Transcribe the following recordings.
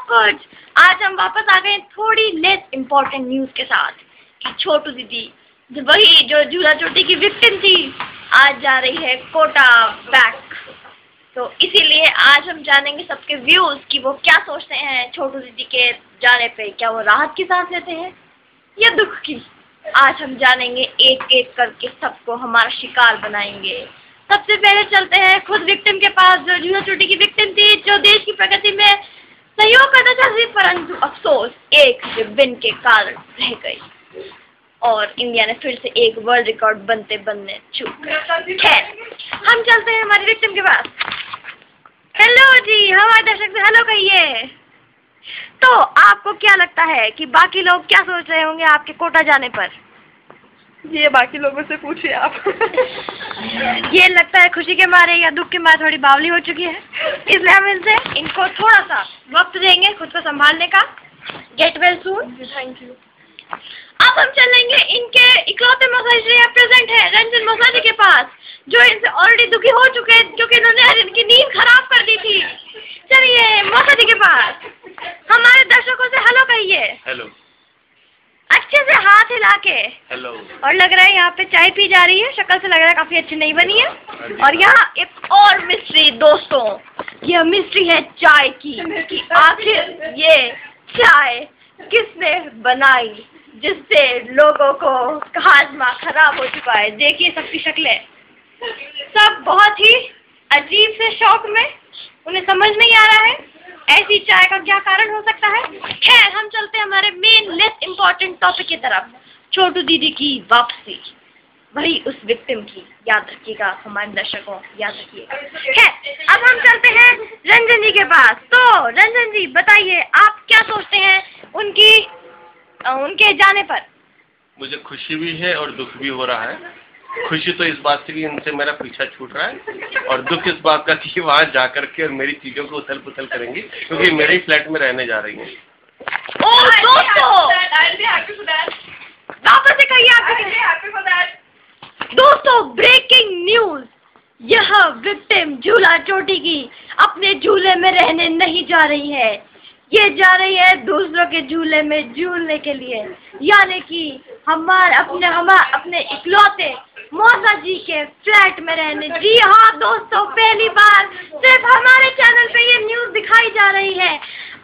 कुछ। आज हम वापस आ गए थोड़ी लेस इम्पोर्टेंट न्यूज के साथ कि छोटू दीदी वही जो झूला चोटी की विक्टिम थी आज जा रही है कोटा बैक। तो इसीलिए आज हम जानेंगे सबके व्यूज कि वो क्या सोचते हैं छोटू दीदी के जाने पे। क्या वो राहत की सांस लेते हैं या दुख की? आज हम जानेंगे, एक एक करके सबको हमारा शिकार बनाएंगे। सबसे पहले चलते हैं खुद विक्टिम के पास, जो झूला चोटी की विक्टिम थी, जो देश की प्रगति में सहयोग करना चाहती थी, परंतु अफसोस एक विन के कारण रह गई और इंडिया ने फिर से एक वर्ल्ड रिकॉर्ड बनते बनने चूक गए। खैर, हम चलते हैं हमारी विक्टिम के पास। हेलो जी, हमारे दर्शक से हेलो कहिए। तो आपको क्या लगता है कि बाकी लोग क्या सोच रहे होंगे आपके कोटा जाने पर? ये बाकी लोगों से पूछिए आप। ये लगता है खुशी के मारे या दुख के मारे थोड़ी बावली हो चुकी है, इसलिए हम इनसे इनको थोड़ा सा वक्त देंगे खुद को संभालने का। Get well soon. Thank you. अब हम चलेंगे इनके इकलौते मौसा जी प्रेजेंट है रंजन मौसा जी के पास, जो इनसे ऑलरेडी दुखी हो चुके हैं क्योंकि इन्होंने इनकी नींद खराब कर दी थी। चलिए मौसा जी के पास, हमारे दर्शकों से हेलो कहिए। हेलो। अच्छे से हाथ हिला के। हेलो। और लग रहा है यहाँ पे चाय पी जा रही है, शक्ल से लग रहा है काफी अच्छी नहीं बनी है। और यहाँ एक और मिस्ट्री दोस्तों, यह मिस्ट्री है चाय की कि आखिर ये चाय किसने बनाई जिससे लोगों को हाजमा खराब हो चुका है। देखिए सबकी शक्लें, सब बहुत ही अजीब से शौक में, उन्हें समझ नहीं आ रहा है ऐसी चाय का क्या कारण हो सकता है। खैर, हम चलते हैं हमारे मेन लेस इम्पोर्टेंट टॉपिक की तरफ, छोटू दीदी की वापसी, वही उस विक्टिम की। याद रखिएगा हमारे दर्शकों, याद रखिएगा। खैर, अब हम चलते हैं रंजन जी के पास। तो रंजन जी बताइए, आप क्या सोचते हैं उनके जाने पर? मुझे खुशी भी है और दुख भी हो रहा है। खुशी तो इस बात से कि इनसे मेरा पीछा छूट रहा है, और दुख इस बात का कि वहाँ जाकर के और मेरी चीजों को उथल पुथल करेंगी क्योंकि मेरे ही फ्लैट में रहने जा रही हैं। ओह दोस्तों, वापस से कहिए दोस्तों, ब्रेकिंग न्यूज, यह विक्टिम झूला चोटी की अपने झूले में रहने नहीं जा रही है, ये जा रही है दूसरों के झूले में झूलने के लिए, यानी कि हम अपने इकलौते मौसा जी के फ्लैट में रहने। जी हाँ दोस्तों, पहली बार सिर्फ हमारे चैनल पे ये न्यूज दिखाई जा रही है।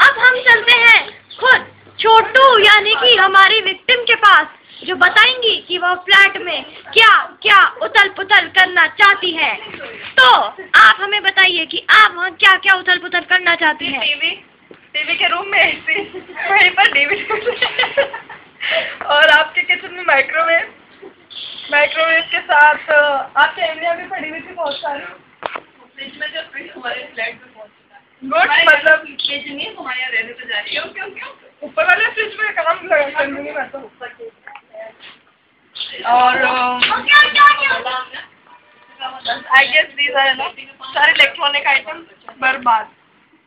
अब हम चलते हैं खुद छोटू यानी कि हमारी विक्टिम के पास, जो बताएंगी कि वह फ्लैट में क्या क्या उथल पुथल करना चाहती है। तो आप हमें बताइए कि आप वहाँ क्या क्या उथल पुथल करना चाहती हैं। टीवी के रूम में वहीं पर टीवी और आपके किचन में माइक्रोवेव के साथ आपके एरिया में पड़ी हुई थी बहुत सारी। फ्रिज में जो फ्रिज हमारे फ्लैट में गुड, मतलब नहीं हमारे यहाँ रहने तो जा रही है। क्यों ऊपर वाले फ्रिज में काम करूँगी मैं तो ऊपर के। और आई गेस दीज आर सारे इलेक्ट्रॉनिक आइटम बर्बाद।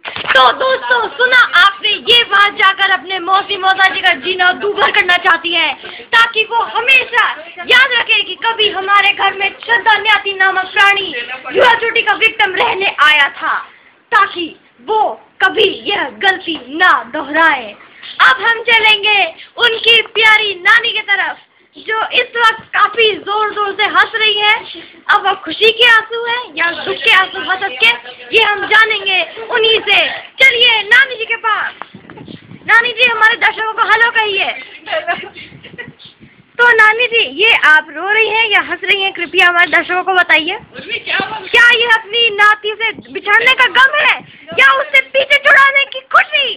तो दोस्तों सुना आपने, ये बात जाकर अपने मौसा जी का जीना दूभर करना चाहती है ताकि वो हमेशा याद रखे कि कभी हमारे घर में श्रद्धा न्याती नामक प्राणी झूला चोटी का विक्टिम रहने आया था, ताकि वो कभी यह गलती ना दोहराए। अब हम चलेंगे उनकी प्यारी नानी की तरफ, जो इस वक्त काफी जोर जोर से हंस रही है। अब वह खुशी के आंसू है या दुख के आंसू हंस के, ये हम जानेंगे उन्हीं से। चलिए नानी जी के पास। नानी जी, हमारे दर्शकों को हेलो कहिए। तो नानी जी, ये आप रो रही हैं या हंस रही हैं, कृपया हमारे दर्शकों को बताइए। क्या ये अपनी नाती से बिछड़ने का गम है या उससे पीछे छुड़ाने की खुशी?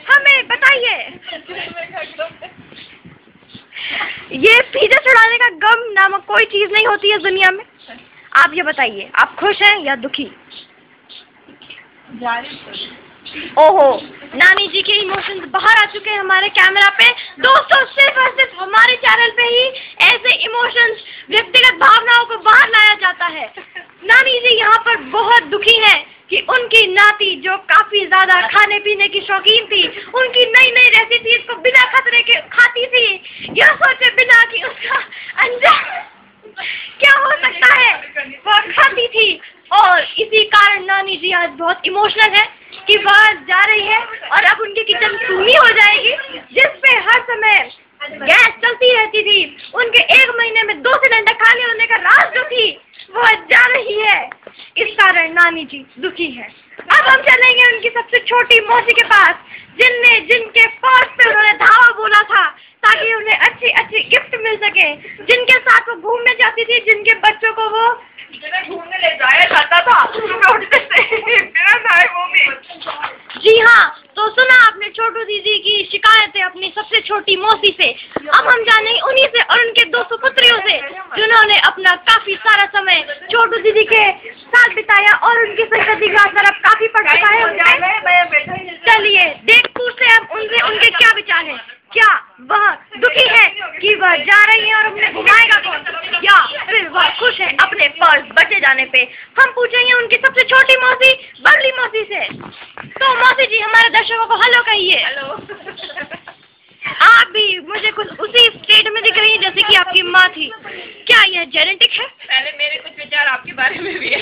हमें बताइए। ये पीछे छुड़ाने का गम नामक कोई चीज नहीं होती है दुनिया में। आप ये बताइए, आप खुश हैं या दुखी? ओहो, नानी जी के इमोशंस बाहर आ चुके हैं हमारे कैमरा पे। दोस्तों, सिर्फ और सिर्फ हमारे चैनल पे ही ऐसे इमोशंस, व्यक्तिगत भावनाओं को बाहर लाया जाता है। नानी जी यहाँ पर बहुत दुखी हैं कि उनकी नाती, जो काफी ज्यादा खाने पीने की शौकीन थी, उनकी नई नई रेसिपीज को बिना खतरे के खाती थी, यह सोचे बिना कि उसका अंजाम क्या हो सकता है, वह खाती थी। और इसी कारण नानी जी आज बहुत इमोशनल है। कि वह जा रही है और अब उनकी किचन सूनी हो जाएगी, जिस पे हर समय गैस चलती रहती थी। उनके 1 महीने में 2 सिलेंडर खाली होने का राज जो थी वो जा रही है। इस कारण नानी जी दुखी है। अब हम चलेंगे उनकी सबसे छोटी मौसी के पास, जिनके पर्स पे उन्होंने धावा बोला था ताकि उन्हें अच्छी गिफ्ट मिल सके, जिनके साथ वो घूमने जाती थी, जिनके बच्चों को वो घूमने ले जाया जाता था उठते से बिना नहाए वो भी। जी हाँ, तो सुना आपने छोटू दीदी की शिकायतें अपनी सबसे छोटी मौसी से। अब हम जानेंगे उन्हीं से और उनके 2 सुपुत्रियों से, जिन्होंने अपना काफी सारा समय छोटू दीदी के साथ बिताया और उनकी संगति का असर अब काफी पड़ चुका है। चलिए पूछते हैं उनसे उनके क्या विचार है। क्या वह दुखी है कि वह जा रही है और उन्हें घुमाएगा कौन, या फिर वह खुश है अपने पर्स बचे जाने पे? हम पूछेंगे उनकी सबसे छोटी मौसी बबली मौसी से। तो मौसी जी, हमारे दर्शकों को हेलो कहिए। हेलो। आप भी मुझे कुछ उसी स्टेट में दिख रही है जैसे कि आपकी माँ थी। क्या यह जेनेटिक है? पहले मेरे कुछ विचार आपके बारे में भी है।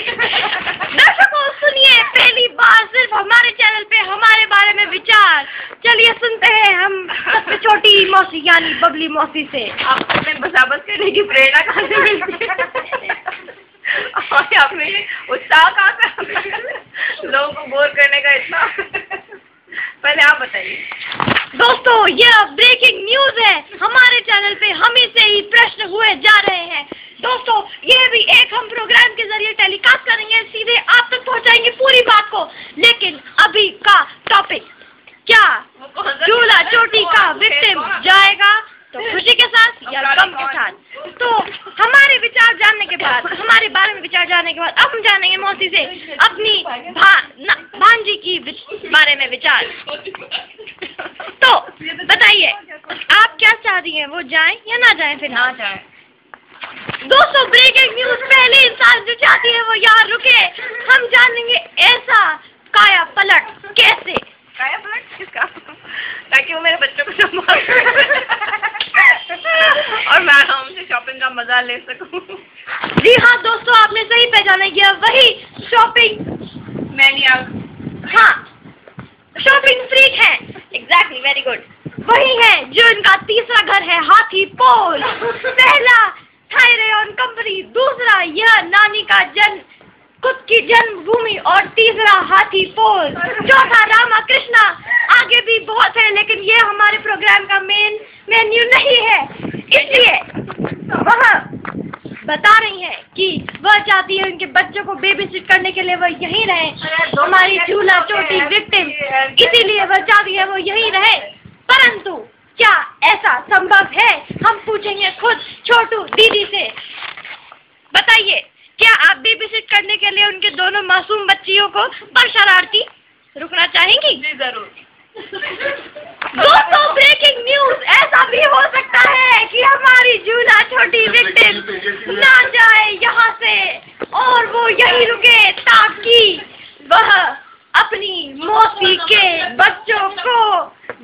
दर्शकों सुनिए, पहली बार सिर्फ हमारे चैनल पे हमारे बारे में विचार। चलिए सुनते हैं हम सबसे छोटी मौसी यानी बबली मौसी से। आपने बसाबस करने की प्रेरणा कहाँ से मिलती है? और आपने ये उत्साह कहाँ से आता है लोगों को बोर करने का इतना? पहले आप बताइए। दोस्तों, यह ब्रेकिंग न्यूज है। हमारे चैनल पे हमें से ही प्रश्न हुए जा रहे हैं। दोस्तों, यह भी एक हम प्रोग्राम के जरिए टेलीकास्ट करेंगे, सीधे आप तक पहुंचाएंगे पूरी बात को। लेकिन अभी का टॉपिक, क्या चूल्हा चोटी का विक्टिम जाएगा तो खुशी के साथ या गम के साथ? तो हमारे विचार जानने के बाद, हमारे बारे में विचार जानने के बाद अब हम जानेंगे मौसी से अपनी भांजी की बारे में विचार। तो बताइए, आप क्या चाह रही हैं, वो जाएं या ना जाएं? फिर ना जाएं। दोस्तों, ब्रेकिंग न्यूज, पहले इंसान जो चाहती है वो यहाँ रुके। हम जानेंगे ऐसा काया पलट कैसे। काया पलट किसका? ताकि वो मेरे बच्चों को संभाल और मैं हमसे शॉपिंग का मजा ले सकूं। जी हाँ दोस्तों, आपने सही पहचाना, यह वही शॉपिंग मैनियाक, हाँ शॉपिंग फ्रीक है। Exactly, very good. वही है जो इनका तीसरा घर है, हाथी पोल। पहला थायरेन कंपनी, दूसरा यह नानी का खुद की जन्मभूमि और तीसरा हाथी पोल, चौथा रामा कृष्णा। आगे भी बहुत है लेकिन ये हमारे प्रोग्राम का मेन्यू नहीं है, इसलिए वह बता रही है कि वह चाहती है उनके बच्चों को बेबी सिट करने के लिए वह यहीं रहे, हमारी चूल्हा चोटी विक्टिम, इसीलिए वह चाहती है वो यहीं रहे। परंतु क्या ऐसा संभव है? हम पूछेंगे खुद छोटू दीदी से। बताइए, क्या आप बेबी सिट करने के लिए उनके दोनों मासूम बच्चियों को पर शरारती रुकना चाहेंगी? जी जरूर। दोस्तों, ब्रेकिंग न्यूज, ऐसा भी हो सकता है कि हमारी चूल्हा छोटी विक्टिम ना जाए यहाँ से और वो यहीं रुके ताकि वह अपनी मौसी के बच्चों को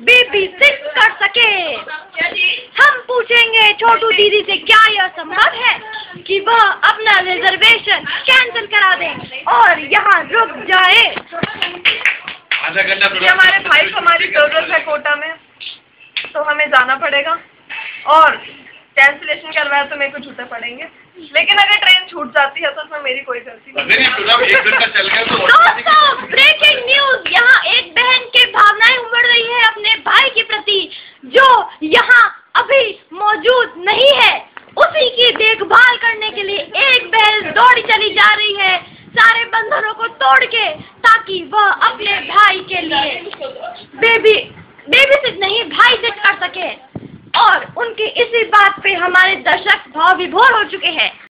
बेबी सिट कर सके। हम पूछेंगे छोटू दीदी से क्या यह संभव है कि वह अपना रिजर्वेशन कैंसिल करा दें और यहाँ रुक जाए। आधा घंटा हमारे भाई को हमारी जरूरत है कोटा में, तो हमें जाना पड़ेगा और कैंसिलेशन करवाया तो मेरे को छूटे पड़ेंगे। लेकिन अगर ट्रेन छूट जाती है तो उसमें मेरी कोई गलती नहीं। एक घंटा चल गया तो दोस्तों, ब्रेकिंग न्यूज, यहाँ एक बहन की भावनाएं उमड़ रही है अपने भाई के प्रति जो यहाँ अभी मौजूद नहीं है। उसी की देखभाल करने के लिए एक बहन दौड़ी चली जा रही है सारे बंधनों को तोड़ के, ताकि वह अपने भाई के लिए बेबी सिट नहीं भाई सिट कर सके। और उनकी इसी बात पे हमारे दर्शक भाव विभोर हो चुके हैं।